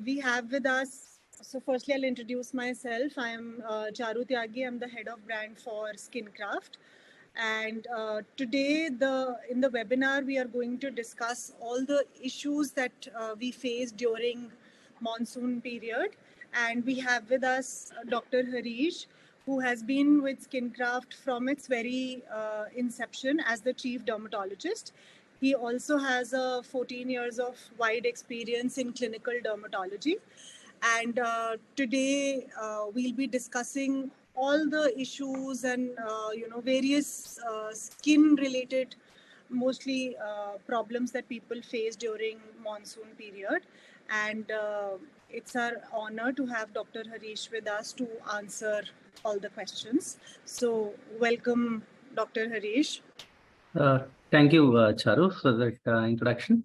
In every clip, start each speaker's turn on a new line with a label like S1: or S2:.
S1: We have with us, so firstly I'll introduce myself. I am Charu Tyagi. I'm the head of brand for SkinKraft. And today in the webinar, we are going to discuss all the issues that we face during monsoon period. And we have with us Dr. Harish, who has been with SkinKraft from its very inception as the chief dermatologist. He also has 14 years of wide experience in clinical dermatology. And today we'll be discussing all the issues and various skin related mostly problems that people face during monsoon period. And it's our honor to have Dr. Harish with us to answer all the questions. So welcome, Dr. Harish.
S2: Thank you, Charu, for that introduction.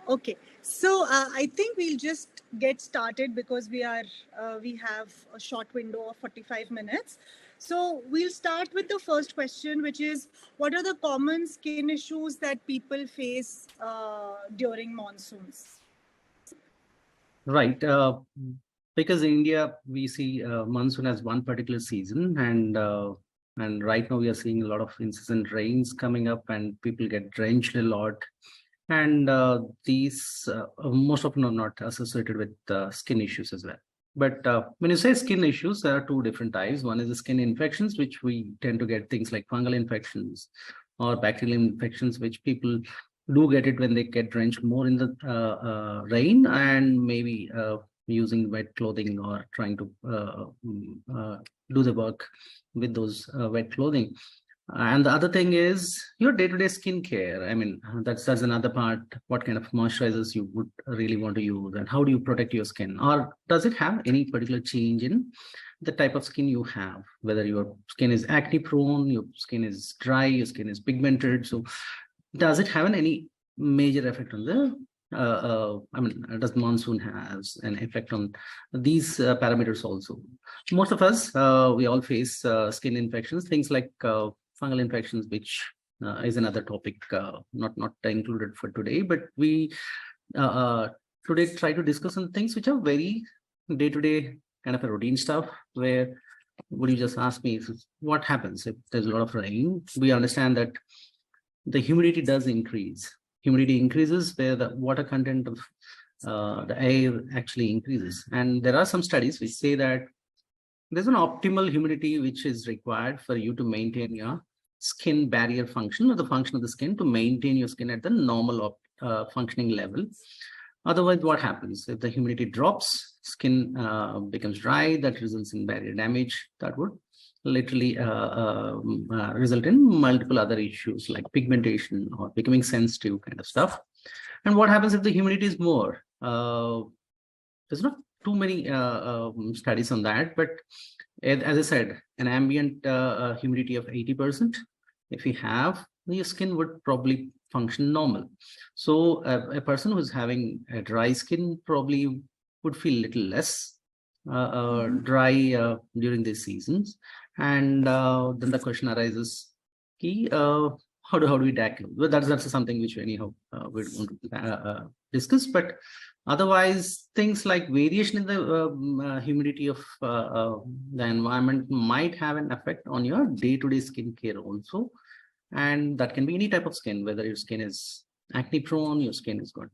S1: Okay, so I think we'll just get started because we have a short window of 45 minutes. So we'll start with the first question, which is, what are the common skin issues that people face during monsoons?
S2: Right. Because in India, we see monsoon as one particular season, and right now we are seeing a lot of incessant rains coming up, and people get drenched a lot. And these most often are not associated with skin issues as well. But when you say skin issues, there are two different types. One is the skin infections, which we tend to get things like fungal infections or bacterial infections, which people do get it when they get drenched more in the rain and maybe using wet clothing or trying to do the work with those wet clothing. And the other thing is your day-to-day skin care. I mean, that's another part. What kind of moisturizers you would really want to use, and how do you protect your skin? Or does it have any particular change in the type of skin you have? Whether your skin is acne prone, your skin is dry, your skin is pigmented. So does it have any major effect on the does monsoon has an effect on these parameters also? Most of us, we all face skin infections, things like fungal infections, which is another topic, not included for today, but we today try to discuss some things which are very day-to-day kind of a routine stuff, where would you just ask me what happens if there's a lot of rain? We understand that the humidity does increase. Humidity increases where the water content of the air actually increases. And there are some studies which say that there's an optimal humidity which is required for you to maintain your skin barrier function, or the function of the skin, to maintain your skin at the normal functioning level. Otherwise, what happens? If the humidity drops, skin becomes dry, that results in barrier damage. That would literally result in multiple other issues like pigmentation or becoming sensitive kind of stuff. And what happens if the humidity is more? There's not too many studies on that, but as I said, an ambient humidity of 80%, if you have, your skin would probably function normal. So a person who's having a dry skin probably would feel a little less dry during these seasons. And then the question arises, how do we tackle? Well, that's something which anyhow we want to discuss. But otherwise, things like variation in the humidity of the environment might have an effect on your day-to-day skincare also. And that can be any type of skin, whether your skin is acne prone, your skin has got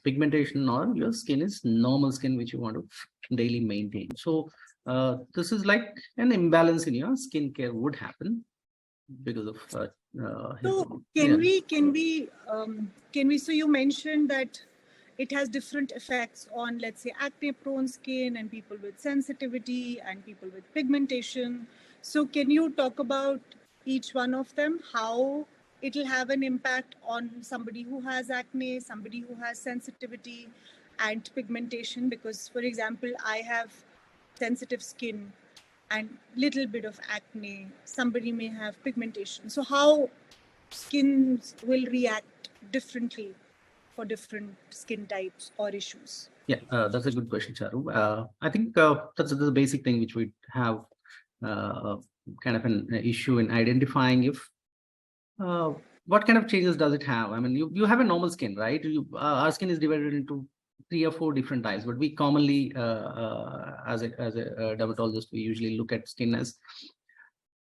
S2: pigmentation, or your skin is normal skin, which you want to daily maintain. So this is like an imbalance in your skincare would happen because of
S1: so can we so you mentioned that it has different effects on, let's say, acne prone skin and people with sensitivity and people with pigmentation. So can you talk about each one of them, how it will have an impact on somebody who has acne, somebody who has sensitivity and pigmentation? Because, for example, I have sensitive skin and little bit of acne. Somebody may have pigmentation. So how skins will react differently for different skin types or issues?
S2: Yeah, that's a good question, Charu. I think that's the basic thing which we have kind of an issue in identifying if what kind of changes does it have. I mean, you have a normal skin, right? Our skin is divided into 3 or 4 different types, but we commonly, as a dermatologist, we usually look at skin as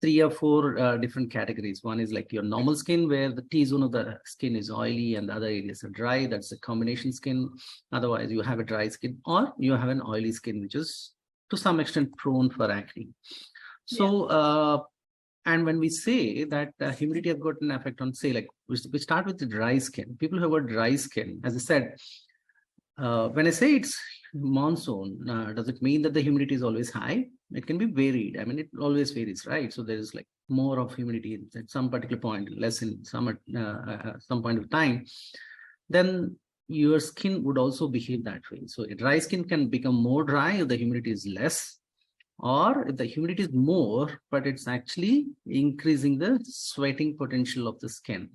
S2: 3 or 4 different categories. One is like your normal skin, where the T-zone of the skin is oily and the other areas are dry. That's a combination skin. Otherwise, you have a dry skin, or you have an oily skin, which is to some extent prone for acne. So, and when we say that humidity has got an effect on, say, like we start with the dry skin. People who have got dry skin, as I said, when I say it's monsoon, does it mean that the humidity is always high? It can be varied. I mean, it always varies, right? So there is like more of humidity at some particular point, less in some point of time. Then your skin would also behave that way. So a dry skin can become more dry if the humidity is less, or if the humidity is more, but it's actually increasing the sweating potential of the skin.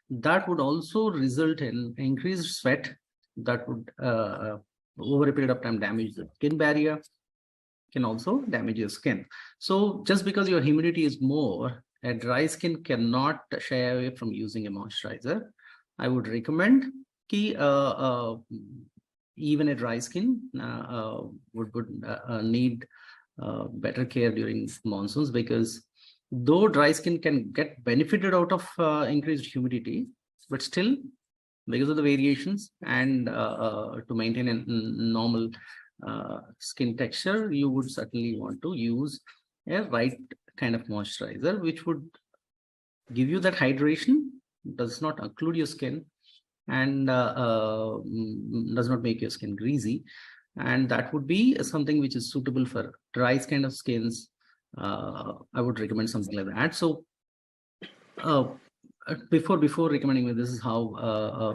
S2: That would also result in increased sweat that would, over a period of time, damage the skin barrier, can also damage your skin. So just because your humidity is more, a dry skin cannot shy away from using a moisturizer. I would recommend even a dry skin would need better care during monsoons, because though dry skin can get benefited out of increased humidity, but still, because of the variations and to maintain a normal skin texture, you would certainly want to use a right kind of moisturizer, which would give you that hydration, does not occlude your skin, and does not make your skin greasy. And that would be something which is suitable for dry kind of skins. I would recommend something like that. So before recommending, this is how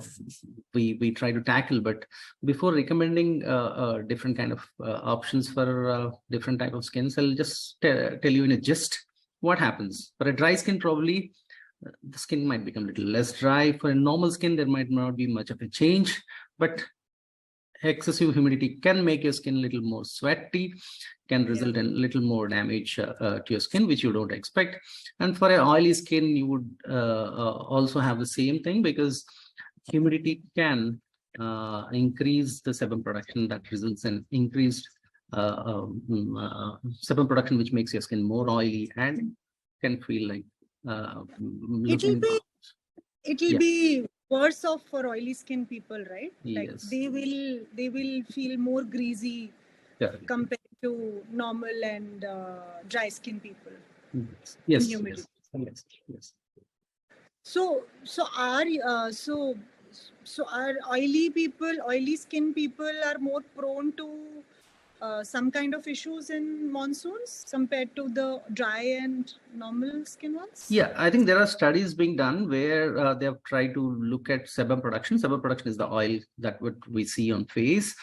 S2: we try to tackle. But before recommending different kind of options for different type of skins, I'll just tell you in a gist what happens. For a dry skin, probably the skin might become a little less dry. For a normal skin, there might not be much of a change, but excessive humidity can make your skin a little more sweaty, can result in a little more damage to your skin, which you don't expect. And for an oily skin, you would also have the same thing, because humidity can increase the sebum production that results in increased sebum production, which makes your skin more oily and can feel like
S1: it'll be worse off for oily skin people, right? Like
S2: yes,
S1: they will feel more greasy compared to normal and dry skin people.
S2: Yes,
S1: humidity.
S2: yes.
S1: So are oily skin people are more prone to some kind of issues in monsoons compared to the dry and normal skin ones?
S2: Yeah, I think there are studies being done where they have tried to look at sebum production. Sebum production is the oil that what we see on face,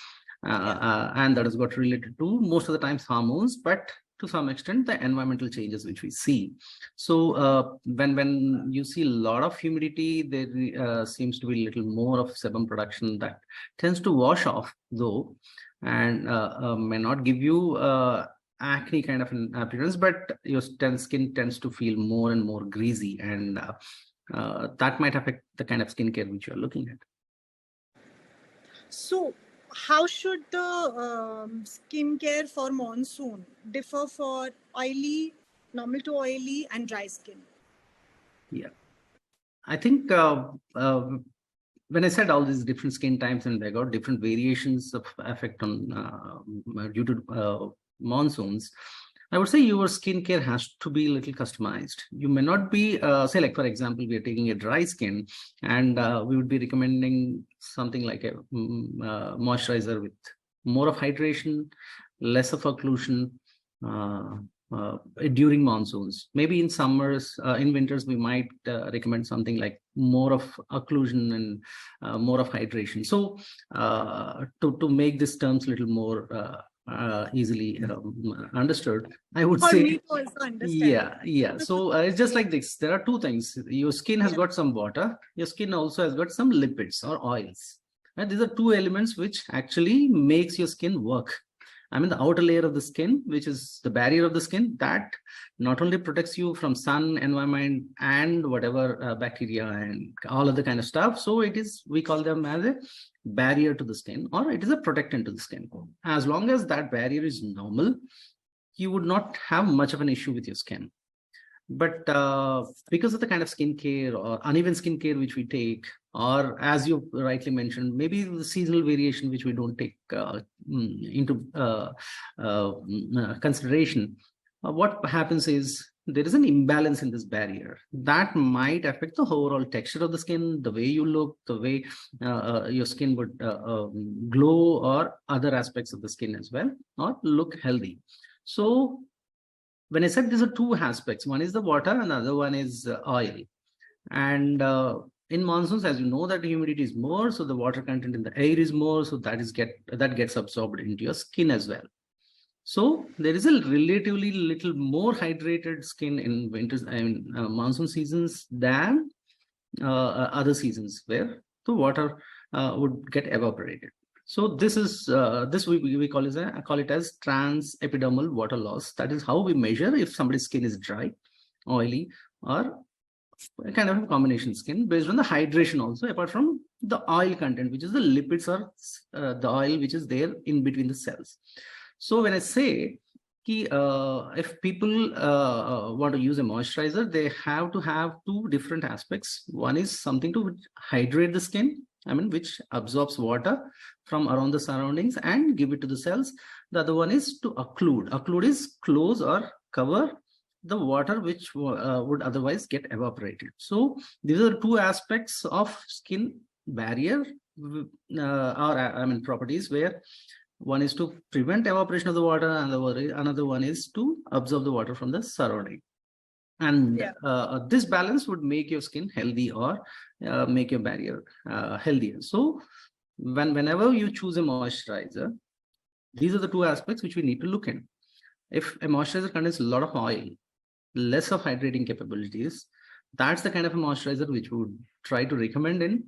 S2: and that has got related to most of the times hormones, but to some extent the environmental changes which we see. So when you see a lot of humidity, there seems to be a little more of sebum production that tends to wash off, though, and may not give you acne kind of an appearance, but your skin tends to feel more and more greasy, and that might affect the kind of skincare which you're looking at.
S1: So how should the skincare for monsoon differ for oily, normal to oily, and dry skin?
S2: Yeah, I think when I said all these different skin types and they got different variations of effect on due to monsoons, I would say your skincare has to be a little customized. You may not be, say, like, for example, we are taking a dry skin, and we would be recommending something like a moisturizer with more of hydration, less of occlusion during monsoons. Maybe in summers, in winters, we might recommend something like more of occlusion and more of hydration. So to make these terms a little more easily understood, I would say,
S1: me to also understand.
S2: yeah. So it's just like this. There are two things. Your skin has got some water. Your skin also has got some lipids or oils. And these are two elements which actually makes your skin work. I mean, the outer layer of the skin, which is the barrier of the skin, that not only protects you from sun, environment, and whatever bacteria and all of the kind of stuff. So it is, we call them as a barrier to the skin, or it is a protectant to the skin. As long as that barrier is normal, you would not have much of an issue with your skin. But because of the kind of skincare or uneven skincare which we take, or as you rightly mentioned, maybe the seasonal variation which we don't take into consideration, what happens is there is an imbalance in this barrier that might affect the overall texture of the skin, the way you look, the way your skin would glow, or other aspects of the skin as well, or look healthy. So when I said these are two aspects, one is the water and the other one is oil. And in monsoons, as you know, that the humidity is more, so the water content in the air is more, so that gets absorbed into your skin as well. So there is a relatively little more hydrated skin in winters and monsoon seasons than other seasons where the water would get evaporated. So this is we call it as transepidermal water loss. That is how we measure if somebody's skin is dry, oily, or a kind of a combination skin, based on the hydration also, apart from the oil content, which is the lipids or the oil which is there in between the cells. So when I say if people want to use a moisturizer, they have to have two different aspects. One is something to hydrate the skin, which absorbs water from around the surroundings and give it to the cells. The other one is to occlude. Occlude is close or cover the water which would otherwise get evaporated. So these are two aspects of skin barrier properties, where one is to prevent evaporation of the water, and another one is to absorb the water from the surrounding. And this balance would make your skin healthy, or make your barrier healthier. So whenever you choose a moisturizer, these are the two aspects which we need to look in. If a moisturizer contains a lot of oil, less of hydrating capabilities, that's the kind of a moisturizer which we would try to recommend in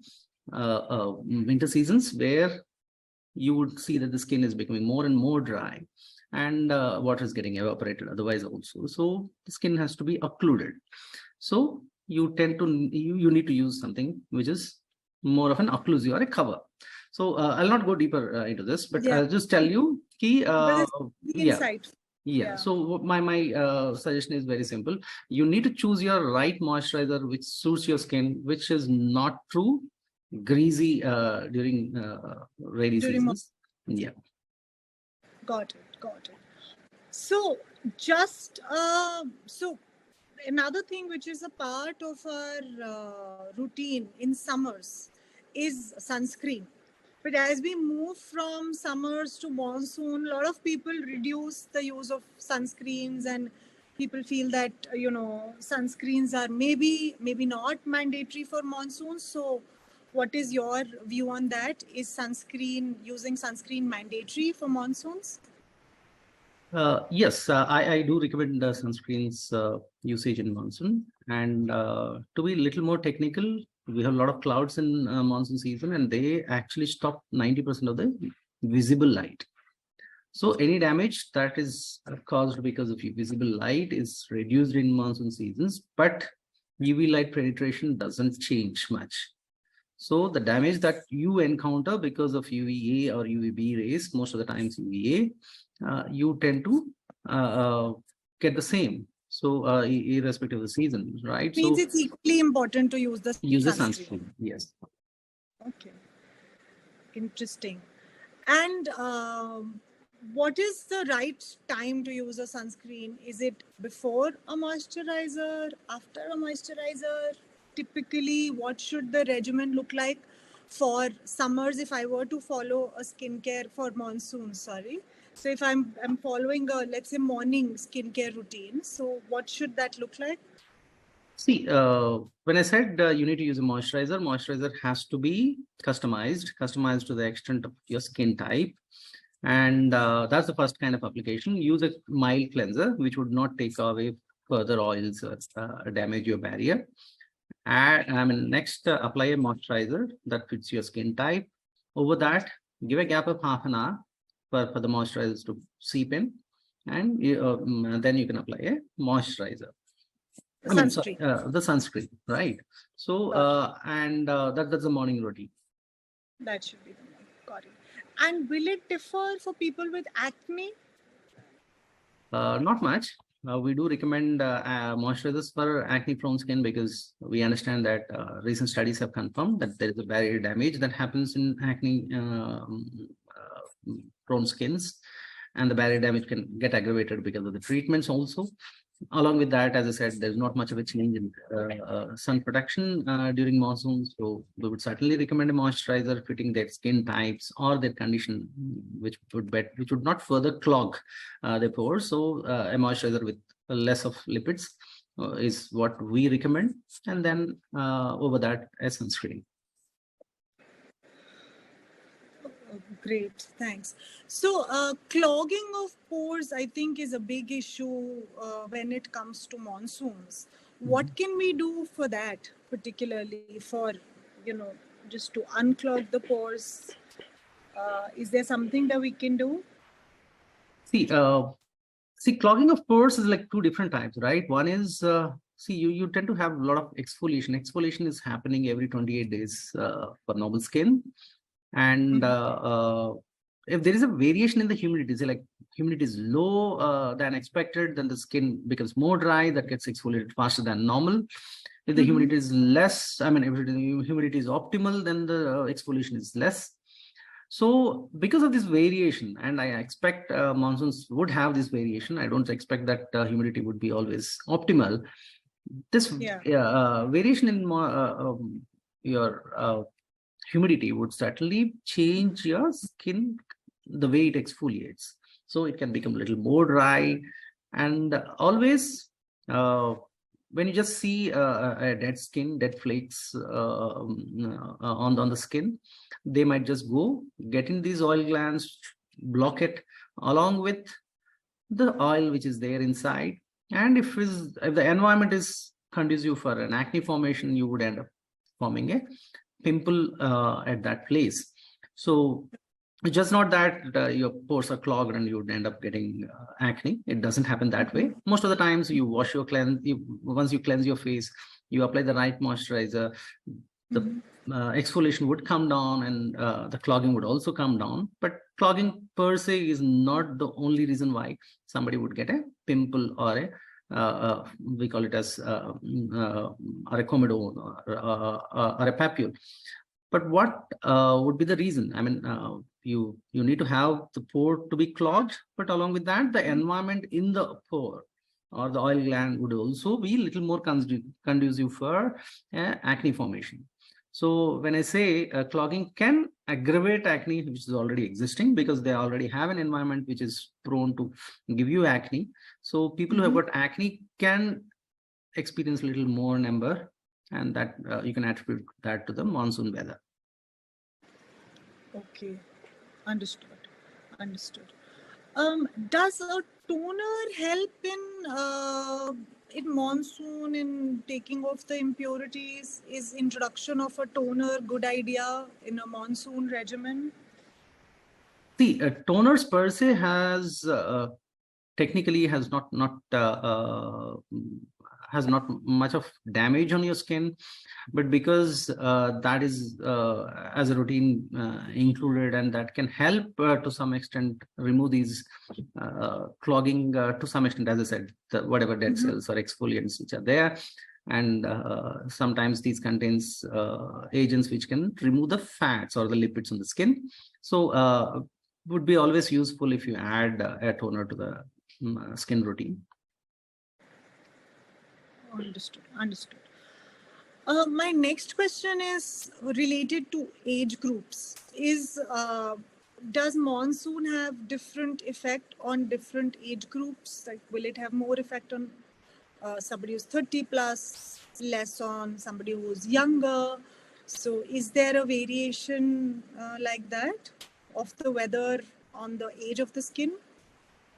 S2: winter seasons, where you would see that the skin is becoming more and more dry, and water is getting evaporated otherwise also. So the skin has to be occluded. So you need to use something which is more of an occlusive or a cover. So I'll not go deeper into this, but I'll just tell you
S1: insight.
S2: Yeah. So my suggestion is very simple. You need to choose your right moisturizer which suits your skin, which is not too greasy during rainy seasons. Yeah.
S1: Got it. So just so another thing which is a part of our routine in summers is sunscreen. But as we move from summers to monsoon, a lot of people reduce the use of sunscreens, and people feel that sunscreens are maybe not mandatory for monsoon. So what is your view on that? Is using sunscreen mandatory for monsoons?
S2: Yes, I do recommend sunscreens usage in monsoon. And to be a little more technical, we have a lot of clouds in monsoon season, and they actually stop 90% of the visible light. So any damage that is caused because of visible light is reduced in monsoon seasons, but UV light penetration doesn't change much. So the damage that you encounter because of UVA or UVB rays, most of the times UVA, you tend to get the same. So irrespective of the season, right?
S1: Means it's equally important to use the sunscreen.
S2: Yes.
S1: Okay. Interesting. And what is the right time to use a sunscreen? Is it before a moisturizer, after a moisturizer? Typically, what should the regimen look like for summers if I were to follow a skincare for monsoon? So if I'm following a, let's say, morning skincare routine, so what should that look like?
S2: See, when I said you need to use a moisturizer has to be customized to the extent of your skin type. And that's the first kind of application. Use a mild cleanser, which would not take away further oils or damage your barrier. And next, apply a moisturizer that fits your skin type. Over that, give a gap of half an hour for the moisturizers to seep in, and then you can apply a moisturizer. The sunscreen, right? So, that's the morning routine.
S1: That should be the morning. Got it. And will it differ for people with acne?
S2: Not much. We do recommend moisturizers for acne-prone skin because we understand that recent studies have confirmed that there is a barrier damage that happens in acne-prone skins, and the barrier damage can get aggravated because of the treatments also. Along with that, as I said, there's not much of a change in sun protection during monsoon. So we would certainly recommend a moisturizer fitting their skin types or their condition, which would not further clog the pores. So a moisturizer with less of lipids is what we recommend. And then over that, a sunscreen.
S1: Great, thanks. So, clogging of pores, I think, is a big issue when it comes to monsoons. What can we do for that, particularly for, just to unclog the pores? Is there something that we can do?
S2: See, clogging of pores is like two different types, right? One is, you tend to have a lot of exfoliation. Exfoliation is happening every 28 days for normal skin. And if there is a variation in the humidity, say like humidity is low than expected, then the skin becomes more dry, that gets exfoliated faster than normal. If the humidity is less, I mean, if the humidity is optimal, then the exfoliation is less. So because of this variation, and I expect monsoons would have this variation, I don't expect that humidity would be always optimal. This variation in your humidity would certainly change your skin, the way it exfoliates. So it can become a little more dry, and always when you just see a dead skin, dead flakes on the skin, they might just go get in these oil glands, block it along with the oil which is there inside. And if the environment is conducive for an acne formation, you would end up forming a pimple at that place. So it's just not that your pores are clogged and you would end up getting acne. It doesn't happen that way. Most of the times you wash your once you cleanse your face, you apply the right moisturizer, the exfoliation would come down, and the clogging would also come down. But clogging per se is not the only reason why somebody would get a pimple or we call it as or a comedone or a papule. But what would be the reason? I mean, you need to have the pore to be clogged, but along with that, the environment in the pore or the oil gland would also be a little more conducive for acne formation. So when I say clogging can aggravate acne, which is already existing, because they already have an environment which is prone to give you acne. So people who have got acne can experience a little more number, and that you can attribute that to the monsoon weather.
S1: Okay, understood. Does a toner help in monsoon in taking off the impurities? Is introduction of a toner good idea in a monsoon regimen?
S2: See, toners per se has technically has not much of damage on your skin, but because that is as a routine included, and that can help to some extent remove these clogging to some extent, as I said, whatever dead cells or exfoliants which are there. And sometimes these contains agents which can remove the fats or the lipids on the skin. So would be always useful if you add a toner to the skin routine.
S1: Understood. My next question is related to age groups. Does monsoon have different effect on different age groups? Like, will it have more effect on somebody who's 30 plus, less on somebody who's younger? So is there a variation like that of the weather on the age of the skin?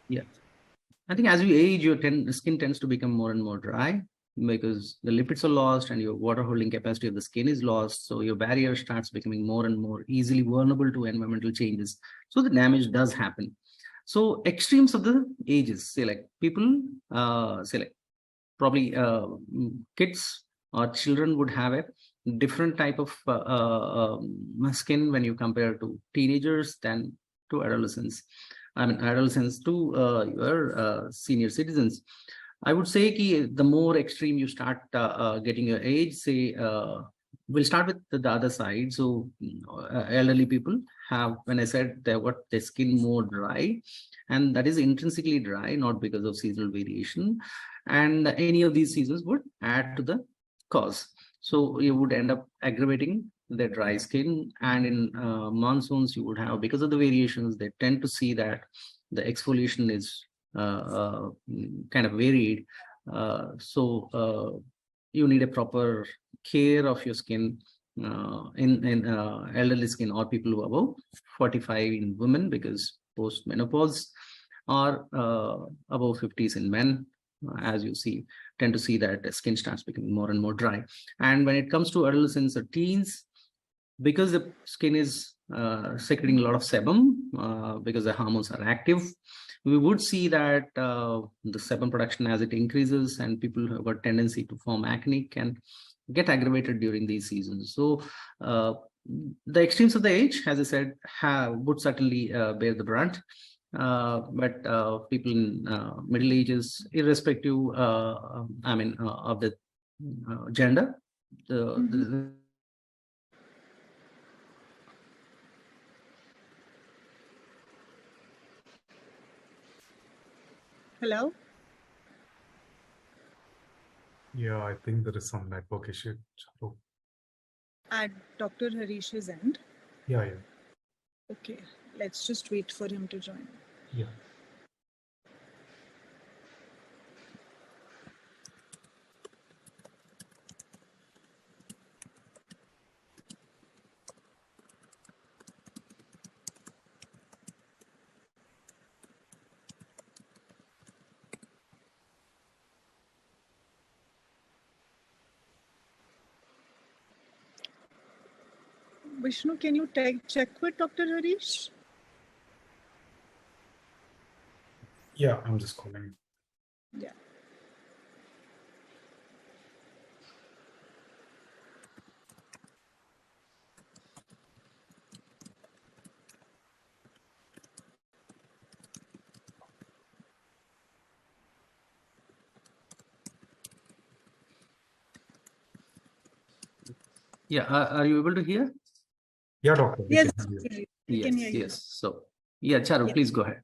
S2: Yeah. I think as you age, your skin tends to become more and more dry because the lipids are lost and your water holding capacity of the skin is lost. So your barrier starts becoming more and more easily vulnerable to environmental changes. So the damage does happen. So extremes of the ages, say like people, say like probably kids or children would have a different type of skin when you compare to teenagers than to adolescents. I mean, adolescents to your senior citizens. I would say ki the more extreme you start getting your age, say, we'll start with the other side. So elderly people have, when I said they got their skin more dry, and that is intrinsically dry, not because of seasonal variation. And any of these seasons would add to the cause. So you would end up aggravating the dry skin. And in monsoons, you would have, because of the variations, they tend to see that the exfoliation is kind of varied. So you need a proper care of your skin in elderly skin or people who are above 45 in women, because post menopause, or above 50s in men, as you see, tend to see that the skin starts becoming more and more dry. And when it comes to adolescents or teens, because the skin is secreting a lot of sebum, because the hormones are active, we would see that the sebum production, as it increases, and people who have a tendency to form acne can get aggravated during these seasons. So the extremes of the age, as I said, would certainly bear the brunt. But people in middle ages, irrespective, of the gender, the
S1: Hello?
S3: Yeah, I think there is some network issue. So,
S1: At Dr. Harish's end.
S3: yeah.
S1: Okay, let's just wait for him to join.
S3: Yeah.
S1: Vishnu, can you check with Dr. Harish?
S3: Yeah, I'm just calling.
S1: Yeah.
S2: Yeah, are you able to hear?
S3: Yeah, doctor.
S1: Yes,
S3: We can hear you.
S1: we can hear
S2: Yes,
S1: you.
S2: yes. So, yeah, Charu,
S1: Yes.
S2: please go ahead.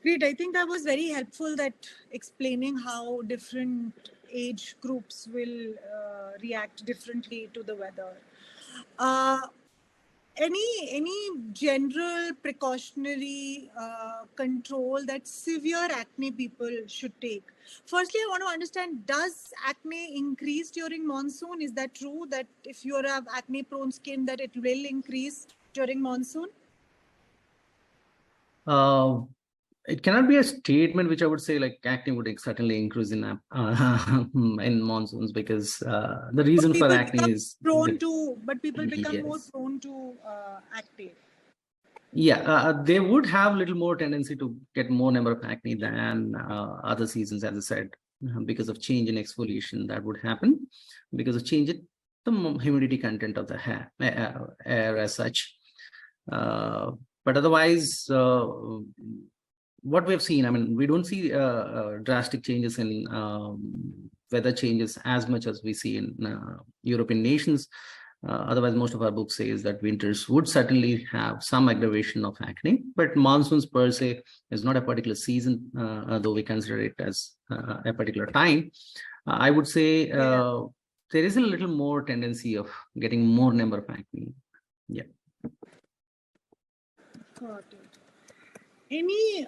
S1: Great. I think that was very helpful, that explaining how different age groups will react differently to the weather. Any general precautionary control that severe acne people should take? Firstly, I want to understand, does acne increase during monsoon? Is that true, that if you have acne prone skin, that it will increase during monsoon?
S2: It cannot be a statement which I would say like acne would certainly increase in monsoons, because the reason for
S1: People
S2: acne
S1: become
S2: is
S1: prone to, but people become more
S2: yes.
S1: prone to acne.
S2: Yeah, they would have little more tendency to get more number of acne than other seasons, as I said, because of change in exfoliation that would happen, because of change in the humidity content of the air as such. But otherwise, what we have seen, I mean, we don't see drastic changes in weather changes as much as we see in European nations. Otherwise, most of our book says that winters would certainly have some aggravation of acne, but monsoons per se is not a particular season, though we consider it as a particular time. I would say there is a little more tendency of getting more number of acne. Yeah.
S1: Got it. Any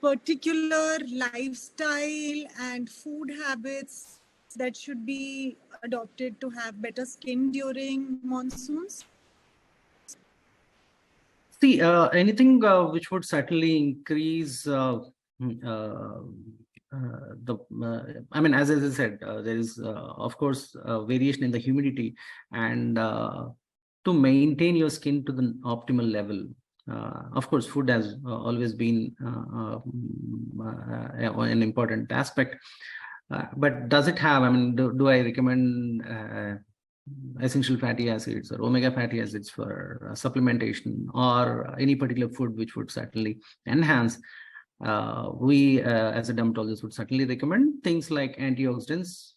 S1: particular lifestyle and food habits that should be adopted to have better skin during monsoons?
S2: See, anything which would certainly increase I mean, as I said, there is, of course, variation in the humidity, and to maintain your skin to the optimal level. Of course, food has always been an important aspect. But does it have, I mean, do I recommend essential fatty acids or omega fatty acids for supplementation or any particular food which would certainly enhance? We, as a dermatologist, would certainly recommend things like antioxidants,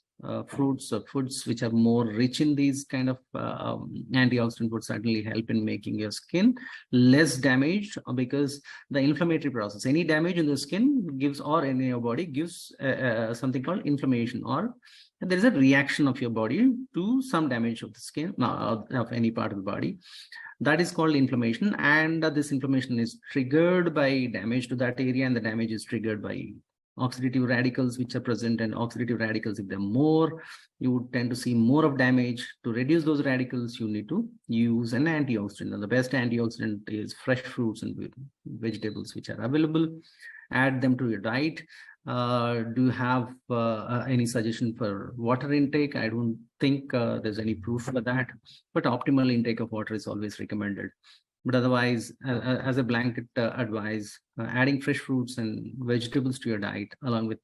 S2: fruits or foods which are more rich in these kind of antioxidants would certainly help in making your skin less damaged, because the inflammatory process, any damage in the skin gives, or in your body gives something called inflammation, or there is a reaction of your body to some damage of the skin, of any part of the body. That is called inflammation, and this inflammation is triggered by damage to that area, and the damage is triggered by oxidative radicals which are present, and oxidative radicals, if they're more, you would tend to see more of damage. To reduce those radicals, you need to use an antioxidant, and the best antioxidant is fresh fruits and vegetables which are available. Add them to your diet. Do you have any suggestion for water intake? I don't think there's any proof for that, but optimal intake of water is always recommended. But otherwise, as a blanket advice, adding fresh fruits and vegetables to your diet, along with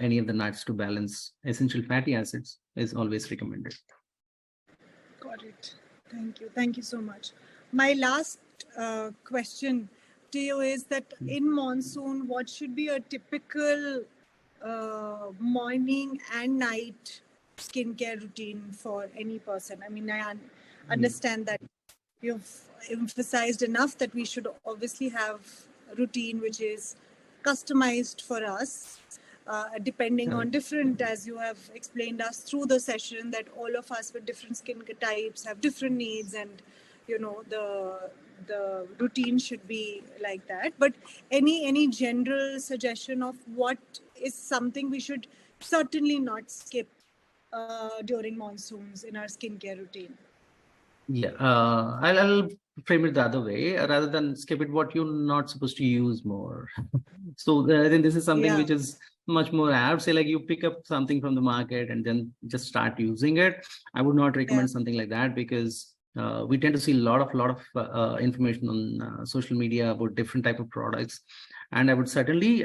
S2: any of the nuts to balance essential fatty acids, is always recommended.
S1: Got it. Thank you. Thank you so much. My last question to you is that in monsoon, what should be a typical morning and night skincare routine for any person? I mean, I understand that you've emphasized enough that we should obviously have a routine which is customized for us, depending on different, as you have explained us through the session, that all of us with different skin types have different needs, and you know the routine should be like that. But any general suggestion of what is something we should certainly not skip during monsoons in our skincare routine?
S2: Yeah, I'll frame it the other way. Rather than skip it, what you're not supposed to use more. So I think this is something which is much more, I would say, like you pick up something from the market and then just start using it. I would not recommend something like that, because we tend to see a lot of information on social media about different type of products. And I would certainly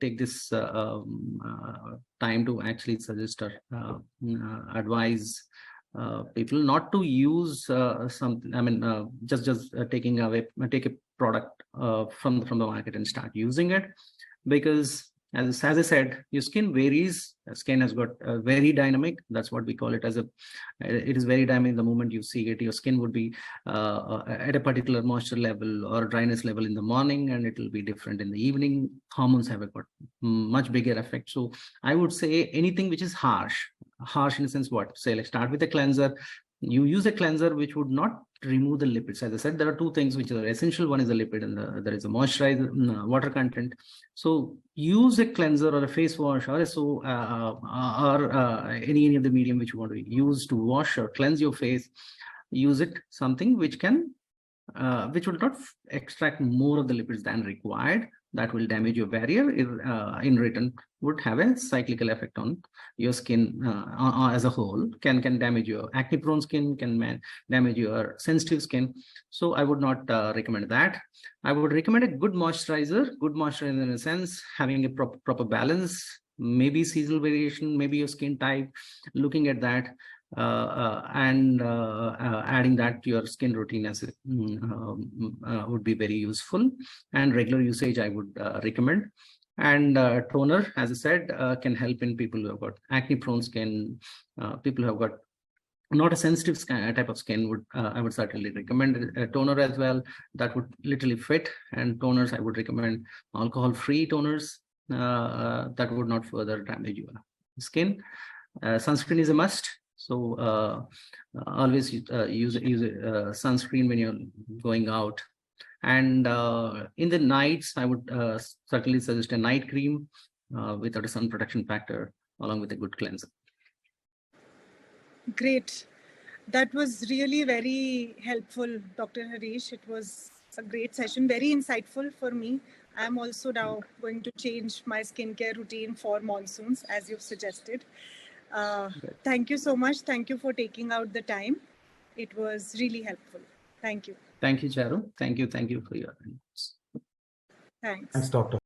S2: take this time to actually suggest or advise people not to use something. I mean, just take a product from the market and start using it, because as I said, your skin varies. Skin has got very dynamic. That's what we call it as it is very dynamic. The moment you see it, your skin would be at a particular moisture level or dryness level in the morning, and it will be different in the evening. Hormones have got much bigger effect. So I would say anything which is harsh in the sense, what? Say, like, start with a cleanser. You use a cleanser which would not remove the lipids. As I said, there are two things which are essential. One is a lipid, and there is a moisturizer, water content. So use a cleanser or a face wash or any of the medium which you want to use to wash or cleanse your face. Use it something which can which will not extract more of the lipids than required. That will damage your barrier. In return, would have a cyclical effect on your skin as a whole. Can damage your acne-prone skin, can damage your sensitive skin. So I would not recommend that. I would recommend a good moisturizer. Good moisturizer in a sense, having a proper balance, maybe seasonal variation, maybe your skin type. Looking at that. And adding that to your skin routine as would be very useful, and regular usage I would recommend. And toner, as I said, can help in people who have got acne prone skin, people who have got not a sensitive type of skin. Would I would certainly recommend a toner as well that would literally fit. And toners, I would recommend alcohol free toners that would not further damage your skin. Sunscreen is a must. So always use sunscreen when you're going out. And in the nights, I would certainly suggest a night cream without a sun protection factor, along with a good cleanser.
S1: Great. That was really very helpful, Dr. Harish. It was a great session, very insightful for me. I'm also now going to change my skincare routine for monsoons, as you've suggested. Thank you so much. Thank you for taking out the time. It was really helpful. Thank you.
S2: Thank you, Charu. Thank you for your comments.
S1: Thanks.
S3: Thanks, Doctor.